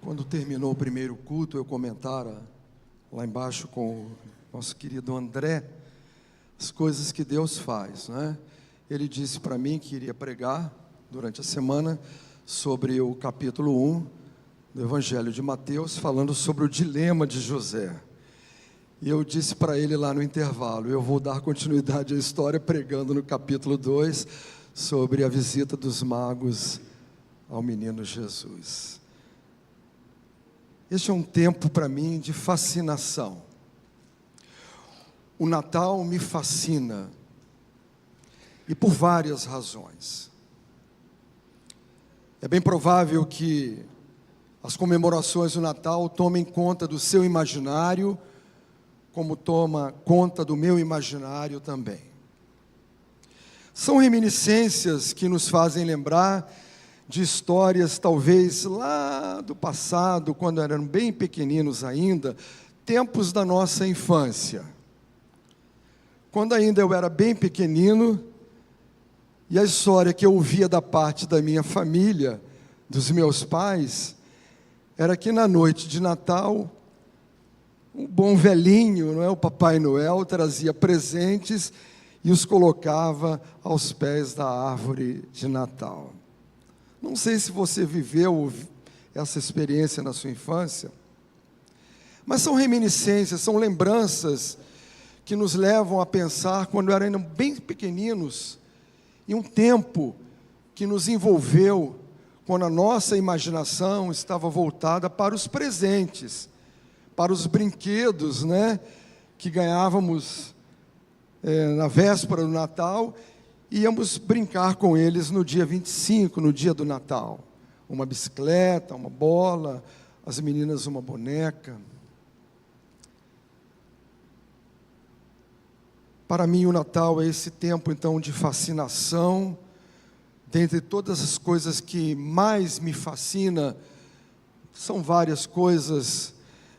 Quando terminou o primeiro culto, eu comentara lá embaixo com o nosso querido André as coisas que Deus faz, né? Ele disse para mim que iria pregar durante a semana sobre o capítulo 1 do Evangelho de Mateus, falando sobre o dilema de José. E eu disse para ele lá no intervalo, eu vou dar continuidade à história pregando no capítulo 2 sobre a visita dos magos ao menino Jesus. Este é um tempo para mim de fascinação. O Natal me fascina, e por várias razões. É bem provável que as comemorações do Natal tomem conta do seu imaginário, como toma conta do meu imaginário também. São reminiscências que nos fazem lembrar de histórias talvez lá do passado, quando eram bem pequeninos ainda, tempos da nossa infância. Quando ainda eu era bem pequenino, e a história que eu ouvia da parte da minha família, dos meus pais, era que na noite de Natal, um bom velhinho, não é, o Papai Noel, trazia presentes e os colocava aos pés da árvore de Natal. Não sei se você viveu essa experiência na sua infância, mas são reminiscências, são lembranças que nos levam a pensar quando eram bem pequeninos, em um tempo que nos envolveu, quando a nossa imaginação estava voltada para os presentes, para os brinquedos, né, que ganhávamos na véspera do Natal, íamos brincar com eles no dia 25, no dia do Natal. Uma bicicleta, uma bola, as meninas uma boneca. Para mim o Natal é esse tempo então de fascinação. Dentre todas as coisas que mais me fascina, são várias coisas,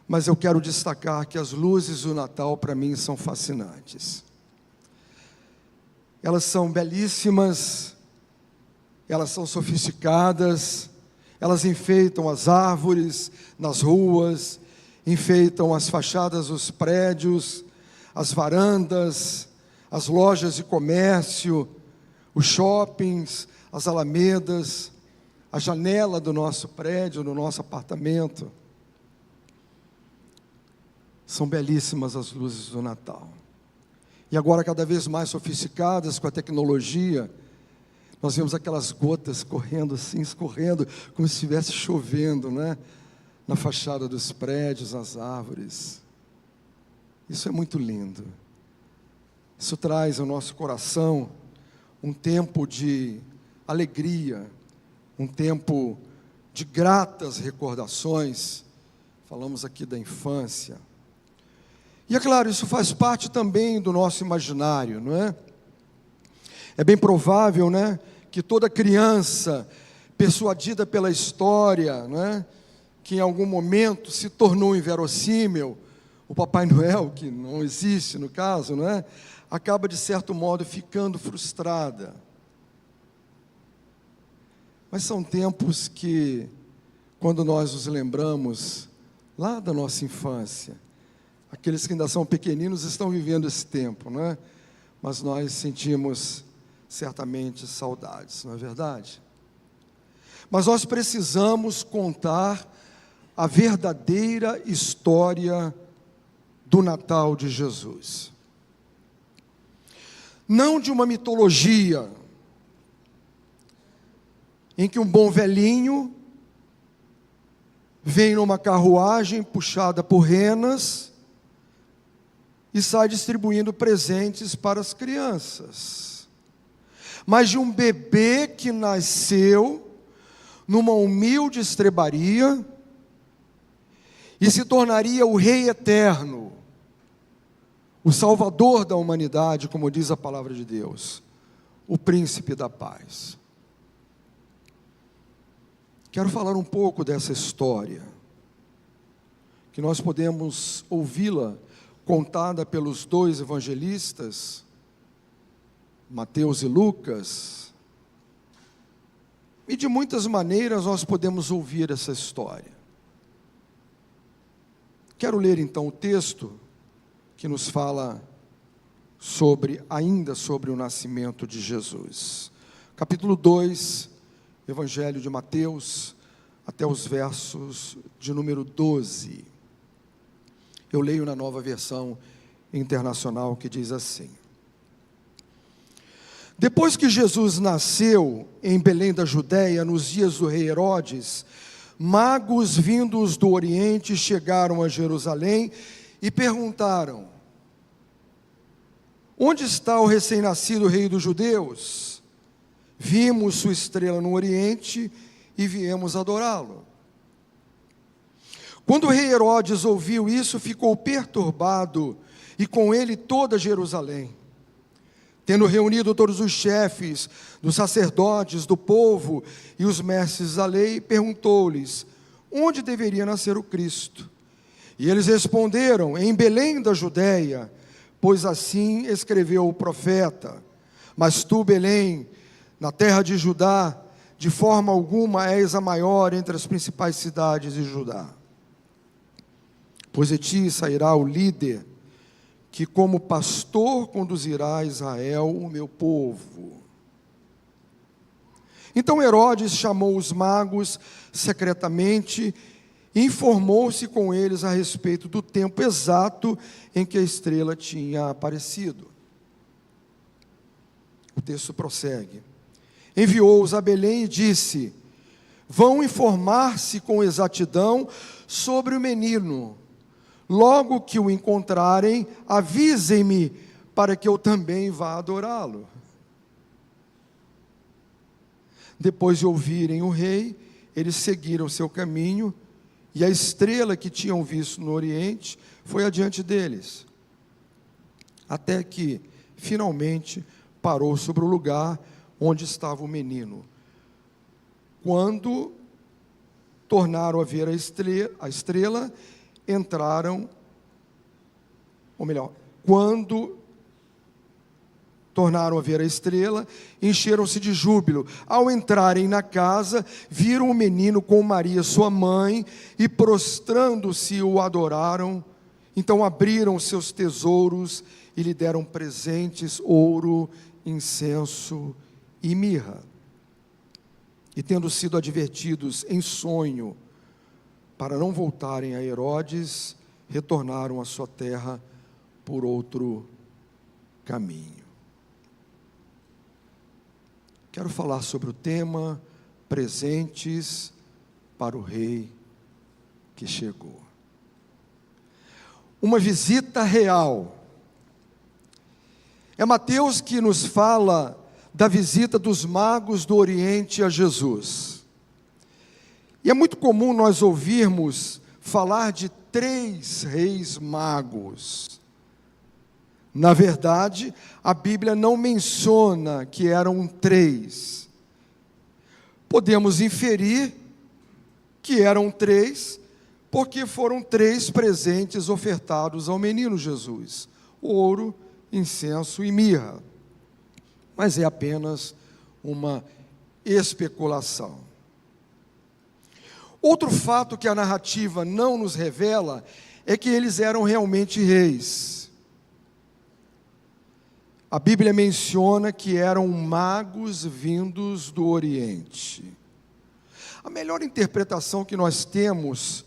mas eu quero destacar que as luzes do Natal para mim são fascinantes. Elas são belíssimas, elas são sofisticadas, elas enfeitam as árvores nas ruas, enfeitam as fachadas dos prédios, as varandas, as lojas de comércio, os shoppings, as alamedas, a janela do nosso prédio, do nosso apartamento. São belíssimas as luzes do Natal. E agora cada vez mais sofisticadas com a tecnologia, nós vemos aquelas gotas correndo assim, escorrendo, como se estivesse chovendo, né? Na fachada dos prédios, nas árvores. Isso é muito lindo. Isso traz ao nosso coração um tempo de alegria, um tempo de gratas recordações. Falamos aqui da infância. E é claro, isso faz parte também do nosso imaginário, não é? É bem provável, né, que toda criança, persuadida pela história, não é, que em algum momento se tornou inverossímil, o Papai Noel, que não existe no caso, não é, acaba de certo modo ficando frustrada. Mas são tempos que, quando nós nos lembramos lá da nossa infância, aqueles que ainda são pequeninos estão vivendo esse tempo, não é? Mas nós sentimos certamente saudades, não é verdade? Mas nós precisamos contar a verdadeira história do Natal de Jesus. Não de uma mitologia, em que um bom velhinho vem numa carruagem puxada por renas, e sai distribuindo presentes para as crianças, mas de um bebê que nasceu numa humilde estrebaria e se tornaria o Rei Eterno, o Salvador da humanidade, como diz a palavra de Deus, o Príncipe da Paz. Quero falar um pouco dessa história, que nós podemos ouvi-la contada pelos dois evangelistas, Mateus e Lucas, e de muitas maneiras nós podemos ouvir essa história. Quero ler então o texto que nos fala ainda sobre o nascimento de Jesus. Capítulo 2, Evangelho de Mateus, até os versos de número 12. Eu leio na Nova Versão Internacional, que diz assim: Depois que Jesus nasceu em Belém da Judéia, nos dias do rei Herodes, magos vindos do Oriente chegaram a Jerusalém e perguntaram: Onde está o recém-nascido rei dos judeus? Vimos sua estrela no Oriente e viemos adorá-lo. Quando o rei Herodes ouviu isso, ficou perturbado, e com ele toda Jerusalém. Tendo reunido todos os chefes dos sacerdotes, do povo e os mestres da lei, perguntou-lhes: onde deveria nascer o Cristo? E eles responderam: em Belém da Judéia, pois assim escreveu o profeta: mas tu, Belém, na terra de Judá, de forma alguma és a maior entre as principais cidades de Judá. Pois de ti sairá o líder, que como pastor conduzirá a Israel, o meu povo. Então Herodes chamou os magos secretamente e informou-se com eles a respeito do tempo exato em que a estrela tinha aparecido. O texto prossegue. Enviou-os a Belém e disse: vão informar-se com exatidão sobre o menino. Logo que o encontrarem, avisem-me, para que eu também vá adorá-lo. Depois de ouvirem o rei, eles seguiram seu caminho, e a estrela que tinham visto no Oriente foi adiante deles, até que, finalmente, parou sobre o lugar onde estava o menino. Quando tornaram a ver a estrela, entraram, ou melhor, quando tornaram a ver a estrela, encheram-se de júbilo. Ao entrarem na casa, viram o menino com Maria, sua mãe, e prostrando-se o adoraram. Então abriram seus tesouros e lhe deram presentes: ouro, incenso e mirra. E tendo sido advertidos em sonho para não voltarem a Herodes, retornaram à sua terra por outro caminho. Quero falar sobre o tema presentes para o rei que chegou. Uma visita real. É Mateus que nos fala da visita dos magos do Oriente a Jesus. E é muito comum nós ouvirmos falar de 3 reis magos. Na verdade, a Bíblia não menciona que eram 3. Podemos inferir que eram 3, porque foram 3 presentes ofertados ao menino Jesus: ouro, incenso e mirra. Mas é apenas uma especulação. Outro fato que a narrativa não nos revela é que eles eram realmente reis. A Bíblia menciona que eram magos vindos do Oriente. A melhor interpretação que nós temos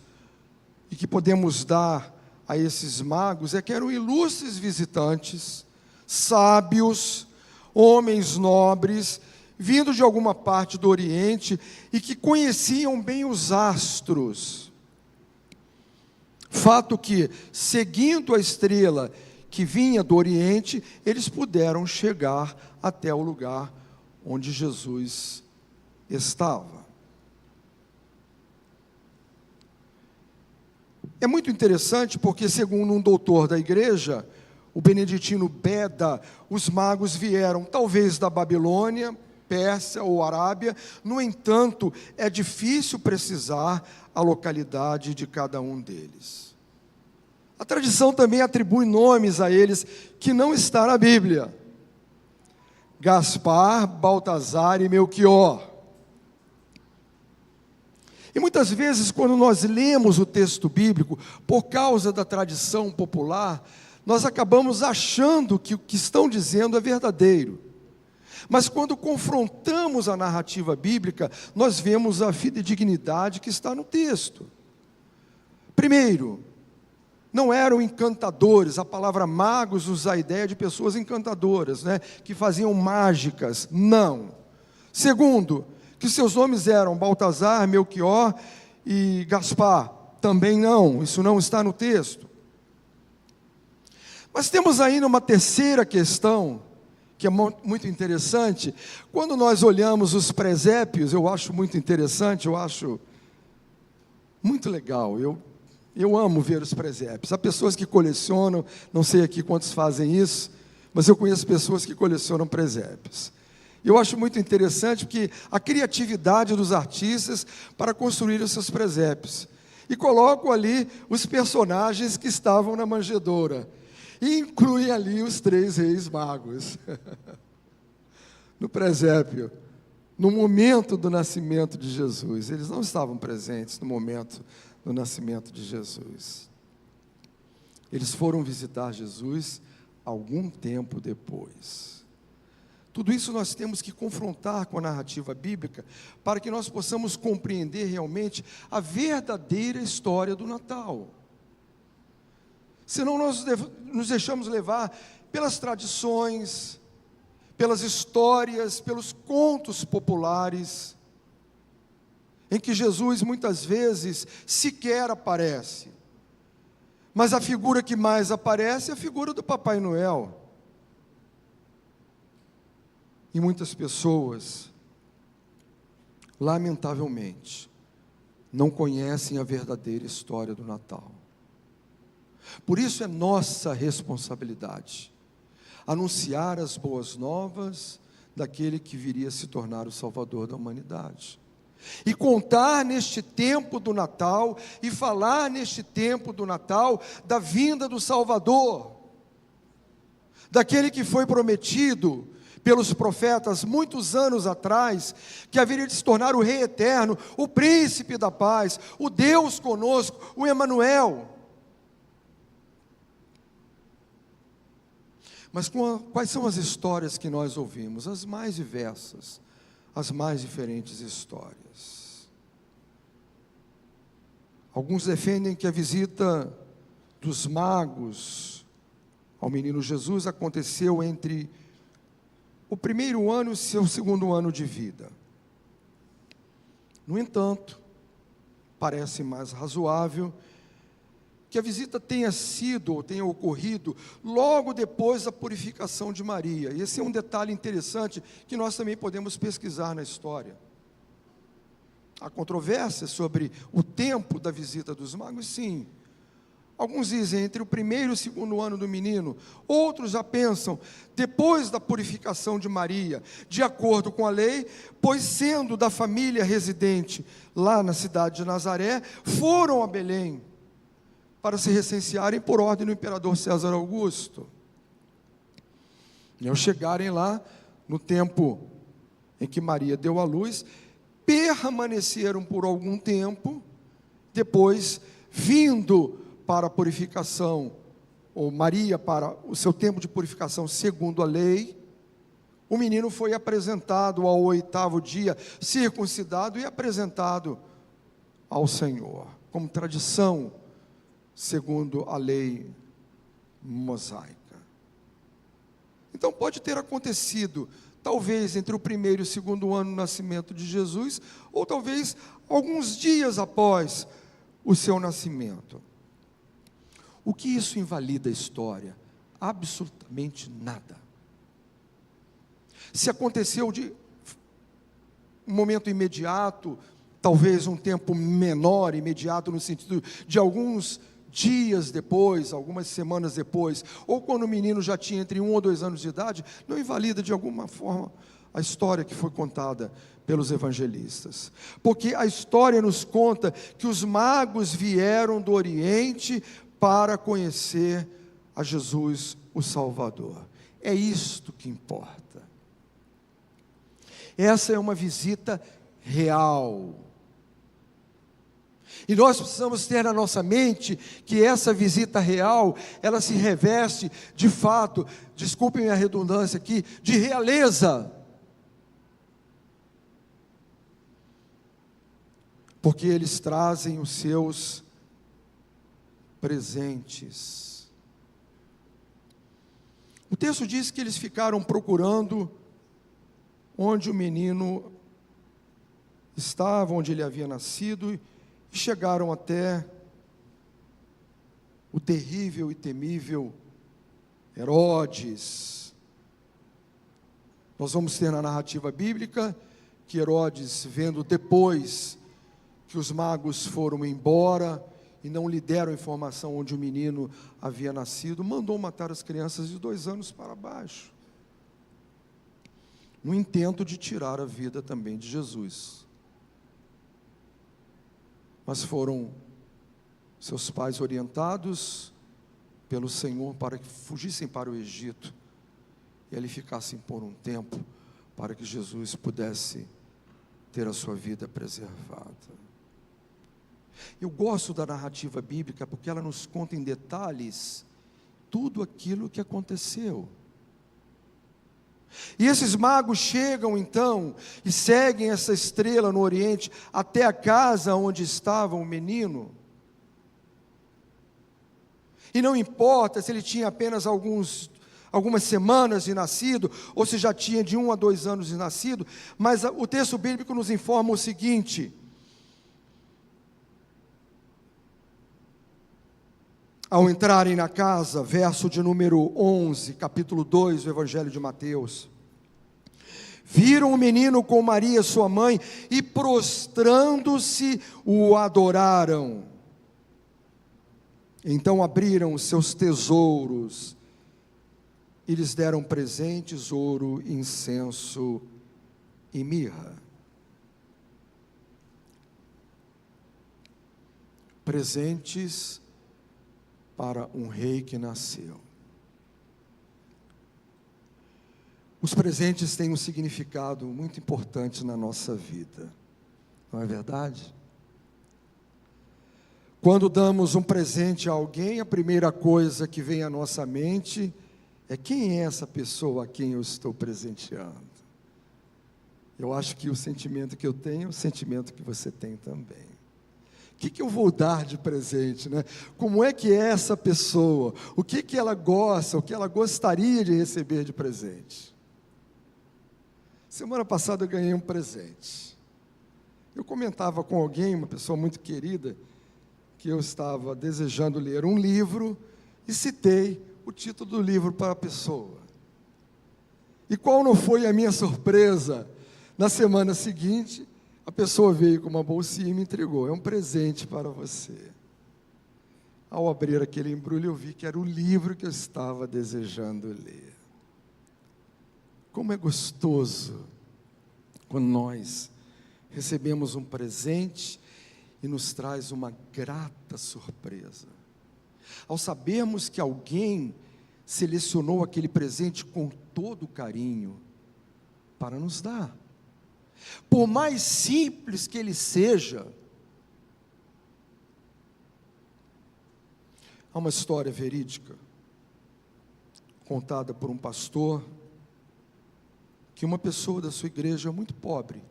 e que podemos dar a esses magos é que eram ilustres visitantes, sábios, homens nobres, vindo de alguma parte do Oriente e que conheciam bem os astros. Fato que, seguindo a estrela que vinha do Oriente, eles puderam chegar até o lugar onde Jesus estava. É muito interessante porque, segundo um doutor da igreja, o beneditino Beda, os magos vieram talvez da Babilônia, Pérsia ou Arábia. No entanto, é difícil precisar a localidade de cada um deles. A tradição também atribui nomes a eles que não está na Bíblia: Gaspar, Baltazar e Melquior. E muitas vezes, quando nós lemos o texto bíblico, por causa da tradição popular, nós acabamos achando que o que estão dizendo é verdadeiro. Mas quando confrontamos a narrativa bíblica, nós vemos a fidedignidade que está no texto. Primeiro, não eram encantadores. A palavra magos nos dá a ideia de pessoas encantadoras, né, que faziam mágicas. Não. Segundo, que seus nomes eram Baltazar, Melquior e Gaspar. Também não, isso não está no texto. Mas temos ainda uma terceira questão, que é muito interessante. Quando nós olhamos os presépios, eu acho muito interessante, eu acho muito legal. Eu amo ver os presépios. Há pessoas que colecionam, não sei aqui quantos fazem isso, mas eu conheço pessoas que colecionam presépios. Eu acho muito interessante porque a criatividade dos artistas para construir os seus presépios. E colocam ali os personagens que estavam na manjedoura. E incluem ali os 3 reis magos. No presépio, no momento do nascimento de Jesus. Eles não estavam presentes no momento do nascimento de Jesus. Eles foram visitar Jesus algum tempo depois. Tudo isso nós temos que confrontar com a narrativa bíblica para que nós possamos compreender realmente a verdadeira história do Natal. Senão nós nos deixamos levar pelas tradições, pelas histórias, pelos contos populares, em que Jesus muitas vezes sequer aparece. Mas a figura que mais aparece é a figura do Papai Noel. E muitas pessoas, lamentavelmente, não conhecem a verdadeira história do Natal. Por isso é nossa responsabilidade anunciar as boas novas daquele que viria a se tornar o Salvador da humanidade. E contar neste tempo do Natal, e falar neste tempo do Natal, da vinda do Salvador, daquele que foi prometido pelos profetas muitos anos atrás, que haveria de se tornar o Rei Eterno, o Príncipe da Paz, o Deus conosco, o Emanuel. Mas quais são as histórias que nós ouvimos? As mais diversas, as mais diferentes histórias. Alguns defendem que a visita dos magos ao menino Jesus aconteceu entre o primeiro ano e o seu segundo ano de vida. No entanto, parece mais razoável que a visita tenha sido ou tenha ocorrido logo depois da purificação de Maria. E esse é um detalhe interessante que nós também podemos pesquisar na história. Há controvérsia sobre o tempo da visita dos magos? Sim. Alguns dizem entre o primeiro e o segundo ano do menino. Outros já pensam depois da purificação de Maria, de acordo com a lei, pois sendo da família residente lá na cidade de Nazaré, foram a Belém para se recensearem por ordem do imperador César Augusto. E ao chegarem lá, no tempo em que Maria deu à luz, permaneceram por algum tempo, depois vindo para a purificação, ou Maria para o seu tempo de purificação segundo a lei, o menino foi apresentado ao 8º dia, circuncidado e apresentado ao Senhor, como tradição, segundo a lei mosaica. Então pode ter acontecido, talvez entre o primeiro e o segundo ano do nascimento de Jesus, ou talvez alguns dias após o seu nascimento. O que isso invalida a história? Absolutamente nada. Se aconteceu de um momento imediato, talvez um tempo menor, imediato no sentido de alguns dias depois, algumas semanas depois, ou quando o menino já tinha entre 1 ou 2 anos de idade, não invalida de alguma forma a história que foi contada pelos evangelistas. Porque a história nos conta que os magos vieram do Oriente para conhecer a Jesus, o Salvador. É isto que importa. Essa é uma visita real. E nós precisamos ter na nossa mente que essa visita real, ela se reveste de fato, desculpem a redundância aqui, de realeza. Porque eles trazem os seus presentes. O texto diz que eles ficaram procurando onde o menino estava, onde ele havia nascido, e chegaram até o terrível e temível Herodes. Nós vamos ter na narrativa bíblica que Herodes, vendo depois que os magos foram embora e não lhe deram informação onde o menino havia nascido, mandou matar as crianças de 2 anos para baixo, no intento de tirar a vida também de Jesus. Mas foram seus pais orientados pelo Senhor para que fugissem para o Egito e ali ficassem por um tempo, para que Jesus pudesse ter a sua vida preservada. Eu gosto da narrativa bíblica porque ela nos conta em detalhes tudo aquilo que aconteceu. E esses magos chegam então e seguem essa estrela no Oriente até a casa onde estava o menino. E não importa se ele tinha apenas algumas semanas de nascido, ou se já tinha de 1 a 2 anos de nascido, mas o texto bíblico nos informa o seguinte: ao entrarem na casa, verso de número 11, capítulo 2 do Evangelho de Mateus, viram o menino com Maria, sua mãe, e prostrando-se, o adoraram. Então abriram os seus tesouros, e lhes deram presentes, ouro, incenso e mirra. Presentes para um rei que nasceu. Os presentes têm um significado muito importante na nossa vida, não é verdade? Quando damos um presente a alguém, a primeira coisa que vem à nossa mente é: quem é essa pessoa a quem eu estou presenteando? Eu acho que o sentimento que eu tenho é o sentimento que você tem também. O que eu vou dar de presente, né? Como é que é essa pessoa? O que ela gosta, o que ela gostaria de receber de presente? Semana passada eu ganhei um presente. Eu comentava com alguém, uma pessoa muito querida, que eu estava desejando ler um livro e citei o título do livro para a pessoa. E qual não foi a minha surpresa? Na semana seguinte, a pessoa veio com uma bolsinha e me entregou: é um presente para você. Ao abrir aquele embrulho, eu vi que era o livro que eu estava desejando ler. Como é gostoso quando nós recebemos um presente e nos traz uma grata surpresa. Ao sabermos que alguém selecionou aquele presente com todo carinho para nos dar. Por mais simples que ele seja. Há uma história verídica, contada por um pastor, que uma pessoa da sua igreja muito pobre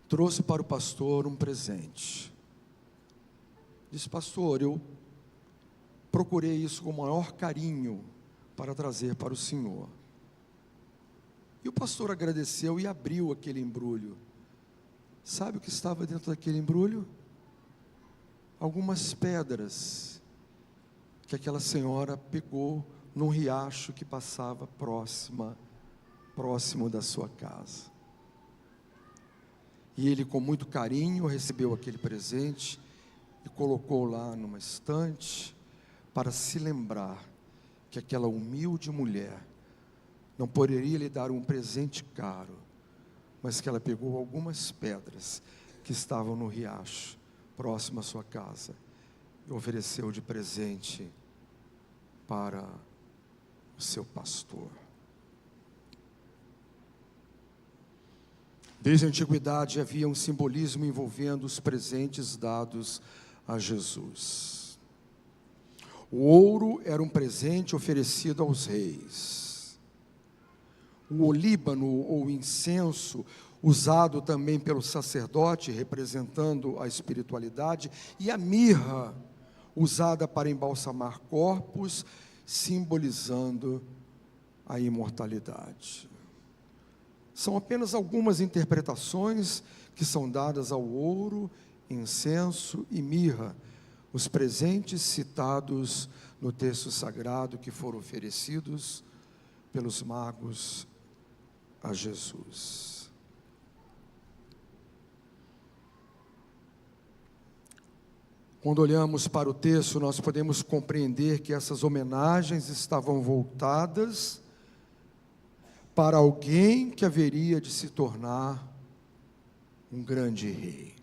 trouxe para o pastor um presente. Disse: pastor, eu procurei isso com o maior carinho para trazer para o senhor. E o pastor agradeceu e abriu aquele embrulho. Sabe o que estava dentro daquele embrulho? Algumas pedras que aquela senhora pegou num riacho que passava próximo da sua casa. E ele, com muito carinho, recebeu aquele presente e colocou lá numa estante, para se lembrar que aquela humilde mulher não poderia lhe dar um presente caro, mas que ela pegou algumas pedras que estavam no riacho, próximo à sua casa, e ofereceu de presente para o seu pastor. Desde a antiguidade havia um simbolismo envolvendo os presentes dados a Jesus. O ouro era um presente oferecido aos reis. O olíbano ou incenso, usado também pelo sacerdote, representando a espiritualidade, e a mirra, usada para embalsamar corpos, simbolizando a imortalidade. São apenas algumas interpretações que são dadas ao ouro, incenso e mirra, os presentes citados no texto sagrado que foram oferecidos pelos magos a Jesus. Quando olhamos para o texto, nós podemos compreender que essas homenagens estavam voltadas para alguém que haveria de se tornar um grande rei.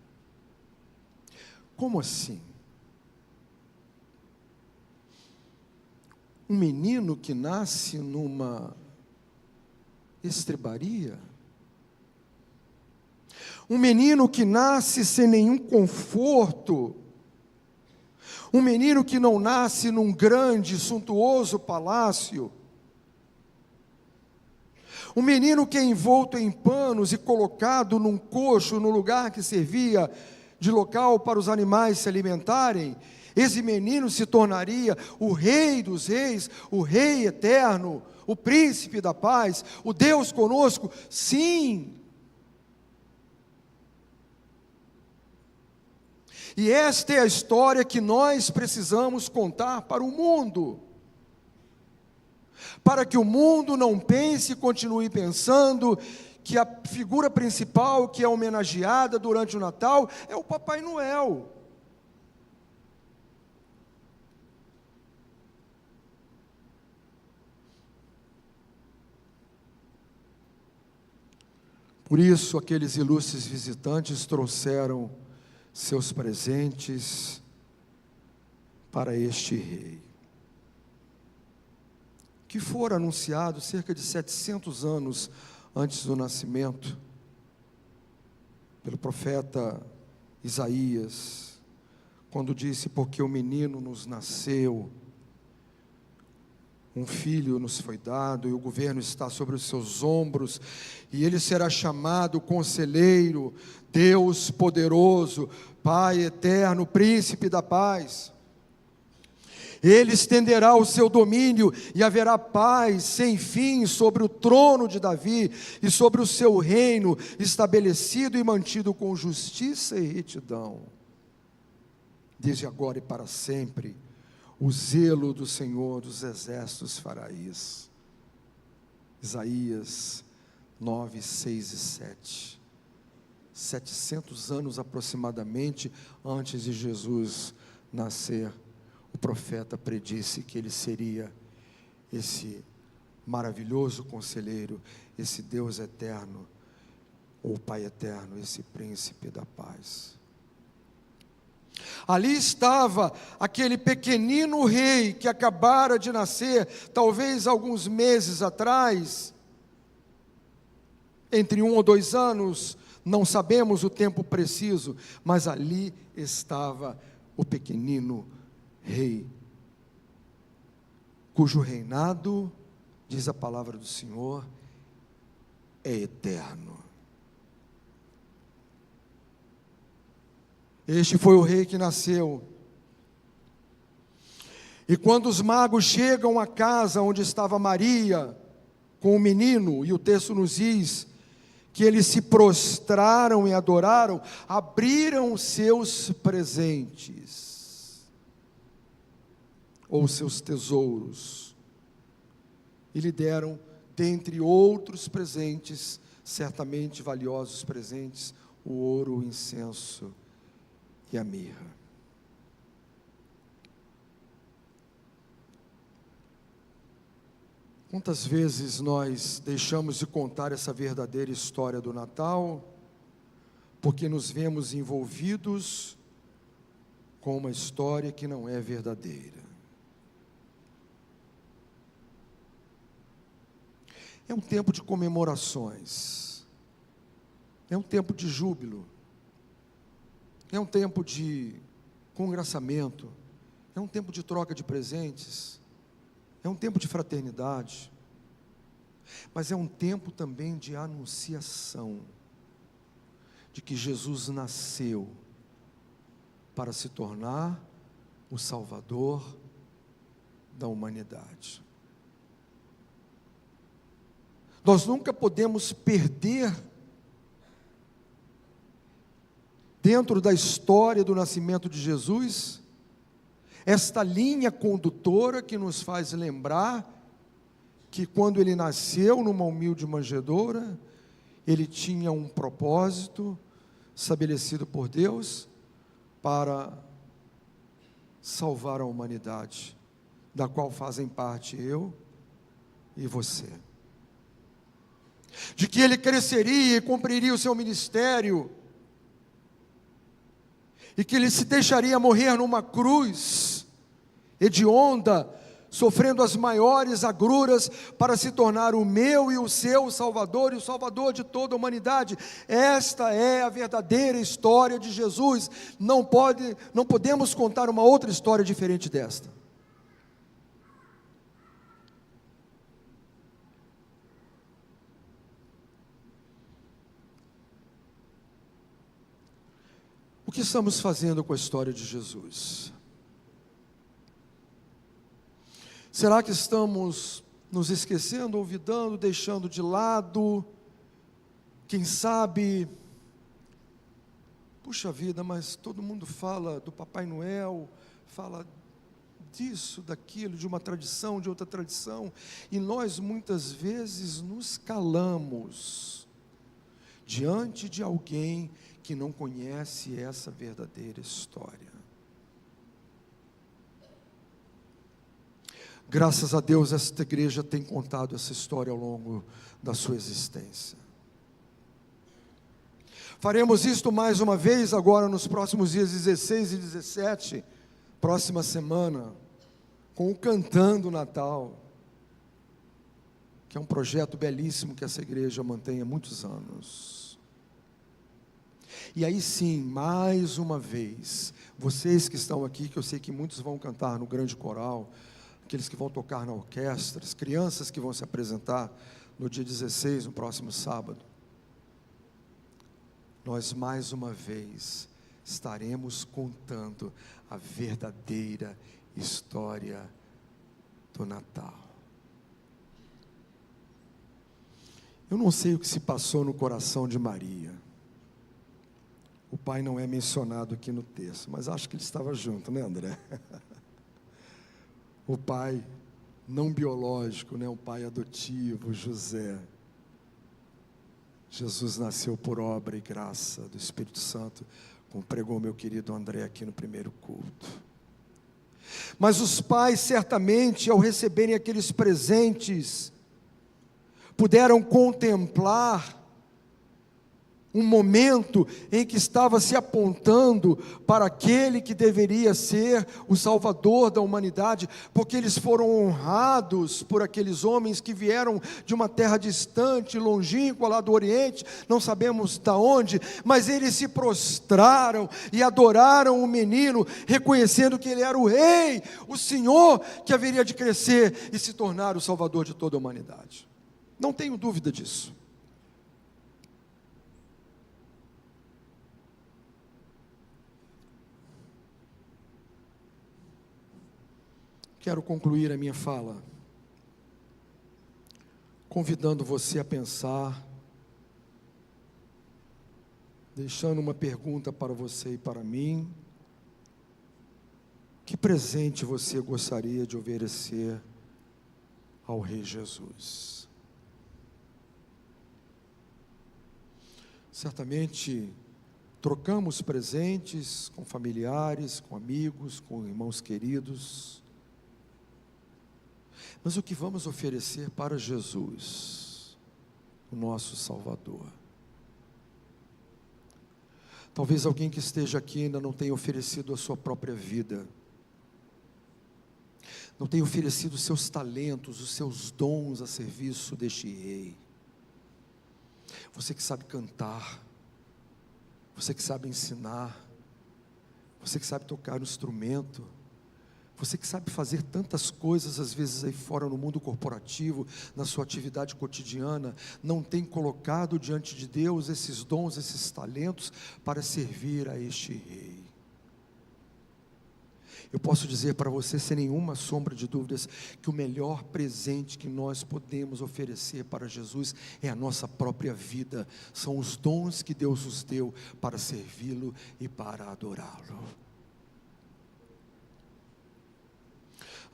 Como assim? Um menino que nasce numa estrebaria? Um menino que nasce sem nenhum conforto? Um menino que não nasce num grande, suntuoso palácio? Um menino que é envolto em panos e colocado num coxo, no lugar que servia de local para os animais se alimentarem? Esse menino se tornaria o rei dos reis, o rei eterno, o príncipe da paz, o Deus conosco? Sim. E esta é a história que nós precisamos contar para o mundo. Para que o mundo não pense e continue pensando que a figura principal que é homenageada durante o Natal é o Papai Noel. Por isso, aqueles ilustres visitantes trouxeram seus presentes para este rei, que fora anunciado cerca de 700 anos antes do nascimento, pelo profeta Isaías, quando disse: porque o menino nos nasceu, um filho nos foi dado, e o governo está sobre os seus ombros, e ele será chamado Conselheiro, Deus poderoso, Pai eterno, Príncipe da paz. Ele estenderá o seu domínio e haverá paz sem fim sobre o trono de Davi e sobre o seu reino, estabelecido e mantido com justiça e retidão, desde agora e para sempre. O zelo do Senhor dos exércitos fará isso. Isaías 9, 6 e 7. 700 anos aproximadamente antes de Jesus nascer, o profeta predisse que ele seria esse maravilhoso conselheiro, esse Deus eterno, ou Pai eterno, esse príncipe da paz. Ali estava aquele pequenino rei que acabara de nascer, talvez alguns meses atrás, entre 1 ou 2 anos, não sabemos o tempo preciso, mas ali estava o pequenino rei, cujo reinado, diz a palavra do Senhor, é eterno. Este foi o rei que nasceu. E quando os magos chegam à casa onde estava Maria, com o menino, e o texto nos diz que eles se prostraram e adoraram, abriram seus presentes, ou seus tesouros, e lhe deram, dentre outros presentes, certamente valiosos presentes, o ouro, o incenso e a mirra. Quantas vezes nós deixamos de contar essa verdadeira história do Natal, porque nos vemos envolvidos com uma história que não é verdadeira? É um tempo de comemorações, É um tempo de júbilo, é um tempo de congraçamento, é um tempo de troca de presentes, é um tempo de fraternidade, mas é um tempo também de anunciação, de que Jesus nasceu para se tornar o Salvador da humanidade. Nós nunca podemos perder, dentro da história do nascimento de Jesus, esta linha condutora que nos faz lembrar que quando ele nasceu numa humilde manjedoura, ele tinha um propósito estabelecido por Deus para salvar a humanidade, da qual fazem parte eu e você. De que ele cresceria e cumpriria o seu ministério, e que ele se deixaria morrer numa cruz hedionda, sofrendo as maiores agruras, para se tornar o meu e o seu Salvador, e o Salvador de toda a humanidade. Esta é a verdadeira história de Jesus. Não podemos contar uma outra história diferente desta. O que estamos fazendo com a história de Jesus? Será que estamos nos esquecendo, olvidando, deixando de lado? Quem sabe, puxa vida, mas todo mundo fala do Papai Noel, fala disso, daquilo, de uma tradição, de outra tradição, e nós muitas vezes nos calamos diante de alguém que não conhece essa verdadeira história. Graças a Deus, esta igreja tem contado essa história ao longo da sua existência. Faremos isto mais uma vez agora nos próximos dias 16 e 17, próxima semana, com o Cantando Natal, que é um projeto belíssimo que essa igreja mantém há muitos anos. E aí sim, mais uma vez, vocês que estão aqui, que eu sei que muitos vão cantar no grande coral, aqueles que vão tocar na orquestra, as crianças que vão se apresentar no dia 16, no próximo sábado, nós mais uma vez estaremos contando a verdadeira história do Natal. Eu não sei o que se passou no coração de Maria. O pai não é mencionado aqui no texto, mas acho que ele estava junto, né, André? O pai não biológico, né? O pai adotivo, José. Jesus nasceu por obra e graça do Espírito Santo, como pregou meu querido André aqui no primeiro culto. Mas os pais, certamente, ao receberem aqueles presentes, puderam contemplar um momento em que estava se apontando para aquele que deveria ser o Salvador da humanidade, porque eles foram honrados por aqueles homens que vieram de uma terra distante, longínqua lá do Oriente, não sabemos de onde, mas eles se prostraram e adoraram o menino, reconhecendo que ele era o rei, o Senhor, que haveria de crescer e se tornar o Salvador de toda a humanidade. Não tenho dúvida disso. Quero concluir a minha fala convidando você a pensar, deixando uma pergunta para você e para mim: que presente você gostaria de oferecer ao Rei Jesus? Certamente trocamos presentes com familiares, com amigos, com irmãos queridos, mas o que vamos oferecer para Jesus, o nosso Salvador? Talvez alguém que esteja aqui ainda não tenha oferecido a sua própria vida, não tenha oferecido os seus talentos, os seus dons a serviço deste Rei. Você que sabe cantar, você que sabe ensinar, você que sabe tocar um instrumento, você que sabe fazer tantas coisas, às vezes aí fora no mundo corporativo, na sua atividade cotidiana, não tem colocado diante de Deus esses dons, esses talentos, para servir a este Rei. Eu posso dizer para você, sem nenhuma sombra de dúvidas, que o melhor presente que nós podemos oferecer para Jesus é a nossa própria vida. São os dons que Deus nos deu para servi-lo e para adorá-lo.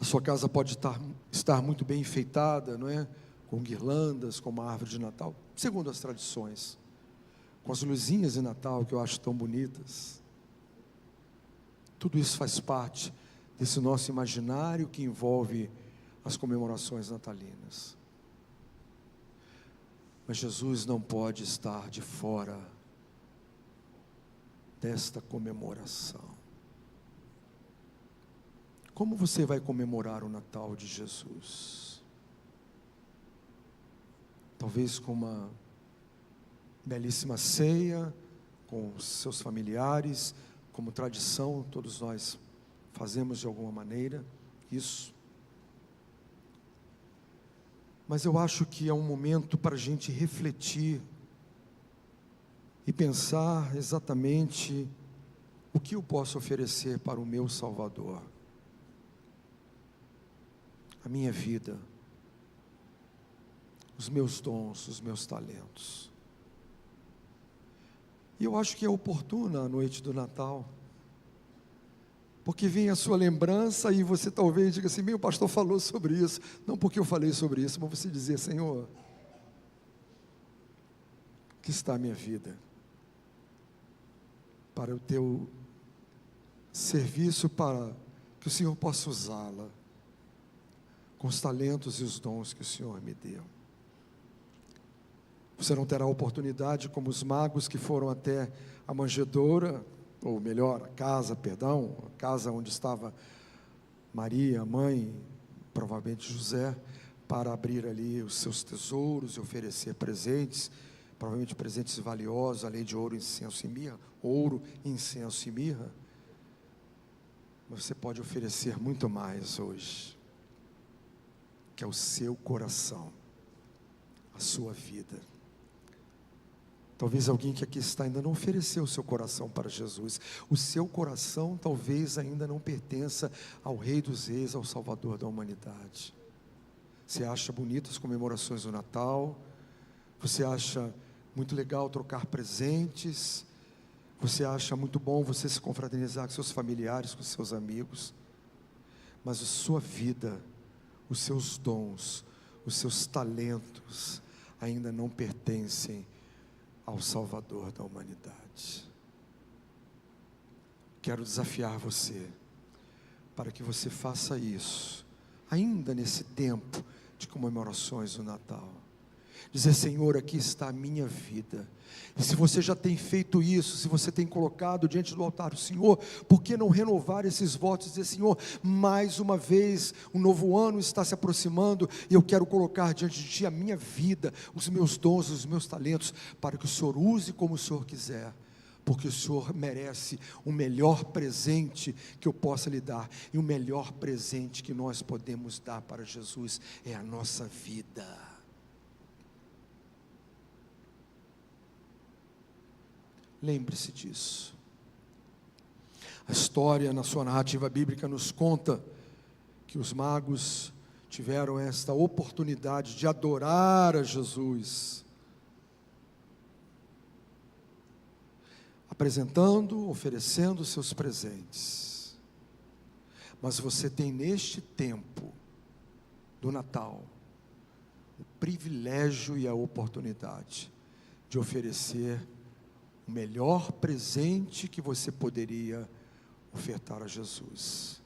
A sua casa pode estar muito bem enfeitada, não é? Com guirlandas, com uma árvore de Natal, segundo as tradições, com as luzinhas de Natal que eu acho tão bonitas. Tudo isso faz parte desse nosso imaginário que envolve as comemorações natalinas. Mas Jesus não pode estar de fora desta comemoração. Como você vai comemorar o Natal de Jesus? Talvez com uma belíssima ceia, com os seus familiares, como tradição, todos nós fazemos de alguma maneira isso. Mas eu acho que é um momento para a gente refletir e pensar exatamente o que eu posso oferecer para o meu Salvador. A minha vida, os meus dons, os meus talentos. E eu acho que é oportuna a noite do Natal, porque vem a sua lembrança e você talvez diga assim: meu pastor falou sobre isso, não porque eu falei sobre isso, mas você dizer: Senhor, que está a minha vida, para o teu serviço, para que o Senhor possa usá-la, com os talentos e os dons que o Senhor me deu. Você não terá oportunidade como os magos que foram até a manjedoura, ou melhor, a casa onde estava Maria, a mãe, provavelmente José, para abrir ali os seus tesouros e oferecer presentes, provavelmente presentes valiosos, além de ouro, incenso e mirra, Mas você pode oferecer muito mais hoje, que é o seu coração, a sua vida. Talvez alguém que aqui está ainda não ofereceu o seu coração para Jesus. O seu coração talvez ainda não pertença ao Rei dos Reis, ao Salvador da humanidade. Você acha bonitas as comemorações do Natal, você acha muito legal trocar presentes, você acha muito bom você se confraternizar com seus familiares, com seus amigos, mas a sua vida, os seus dons, os seus talentos ainda não pertencem ao Salvador da humanidade. Quero desafiar você, para que você faça isso, ainda nesse tempo de comemorações do Natal. Dizer: Senhor, aqui está a minha vida. E se você já tem feito isso, se você tem colocado diante do altar o Senhor, por que não renovar esses votos e dizer: Senhor, mais uma vez, um novo ano está se aproximando, e eu quero colocar diante de Ti a minha vida, os meus dons, os meus talentos, para que o Senhor use como o Senhor quiser, porque o Senhor merece o melhor presente que eu possa lhe dar, e o melhor presente que nós podemos dar para Jesus é a nossa vida. Lembre-se disso. A história, na sua narrativa bíblica, nos conta que os magos tiveram esta oportunidade de adorar a Jesus, apresentando, oferecendo seus presentes. Mas você tem neste tempo do Natal o privilégio e a oportunidade de oferecer o melhor presente que você poderia ofertar a Jesus,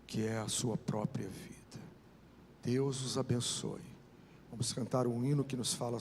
que é a sua própria vida. Deus os abençoe. Vamos cantar um hino que nos fala sobre